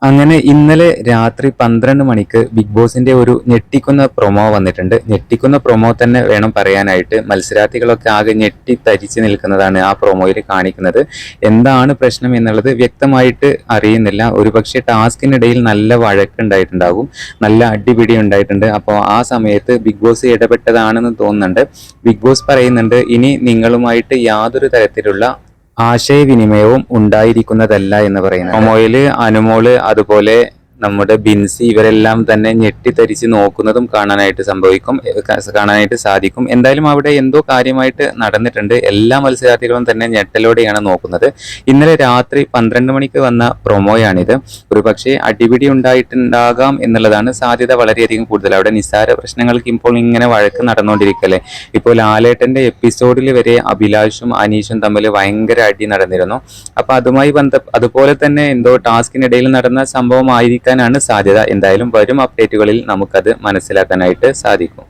അങ്ങനെ ഇന്നലെ രാത്രി 12 മണിക്ക് ബിഗ് ബോസിന്റെ ഒരു ഞെട്ടിക്കുന്ന പ്രൊമോ വന്നിട്ടുണ്ട്. ഞെട്ടിക്കുന്ന പ്രൊമോ തന്നെ വേണം പറയാനായിട്ട്. മത്സരാർത്ഥികളൊക്കെ ആകെ ഞെട്ടി തരിച്ചു നിൽക്കുന്നതാണ് ആ പ്രൊമോയിൽ കാണിക്കുന്നത്. എന്താണ് പ്രശ്നം എന്നുള്ളത് വ്യക്തമായിട്ട് അറിയുന്നില്ല. ഒരുപക്ഷെ ടാസ്കിനിടയിൽ നല്ല വഴക്കുണ്ടായിട്ടുണ്ടാകും, നല്ല അടിപിടി ഉണ്ടായിട്ടുണ്ട്. അപ്പോൾ ആ സമയത്ത് ബിഗ് ബോസ് ഇടപെട്ടതാണെന്ന് തോന്നുന്നുണ്ട്. ബിഗ് ബോസ് പറയുന്നുണ്ട്, ഇനി നിങ്ങളുമായിട്ട് യാതൊരു തരത്തിലുള്ള ആശയവിനിമയവും ഉണ്ടായിരിക്കുന്നതല്ല എന്ന് പറയുന്നത്. പ്രൊമോയില് അനുമോള് അതുപോലെ നമ്മുടെ ബിൻസി ഇവരെല്ലാം തന്നെ ഞെട്ടിത്തരിച്ച് നോക്കുന്നതും കാണാനായിട്ട് സാധിക്കും. എന്തായാലും അവിടെ എന്തോ കാര്യമായിട്ട് നടന്നിട്ടുണ്ട്. എല്ലാ മത്സരാർത്ഥികളും തന്നെ ഞെട്ടലോടെയാണ് നോക്കുന്നത്. ഇന്നലെ രാത്രി 12 മണിക്ക് വന്ന പ്രൊമോയാണിത്. ഒരുപക്ഷെ അടിപിടി ഉണ്ടായിട്ടുണ്ടാകാം എന്നുള്ളതാണ് സാധ്യത വളരെയധികം കൂടുതൽ. അവിടെ നിസ്സാര പ്രശ്നങ്ങൾക്ക് ഇപ്പോൾ ഇങ്ങനെ വഴക്ക് നടന്നുകൊണ്ടിരിക്കല്ലേ. ഇപ്പോൾ ലാലേട്ടന്റെ എപ്പിസോഡിൽ വരെ അഭിലാഷും അനീഷും തമ്മിൽ ഭയങ്കര അടി നടന്നിരുന്നു. അപ്പൊ അതുപോലെ തന്നെ എന്തോ ടാസ്കിനിടയിൽ നടന്ന സംഭവമായിരിക്കാനാണ് സാധ്യത. എന്തായാലും വരും അപ്ഡേറ്റുകളിൽ നമുക്കത് മനസ്സിലാക്കാനായിട്ട് സാധിക്കും.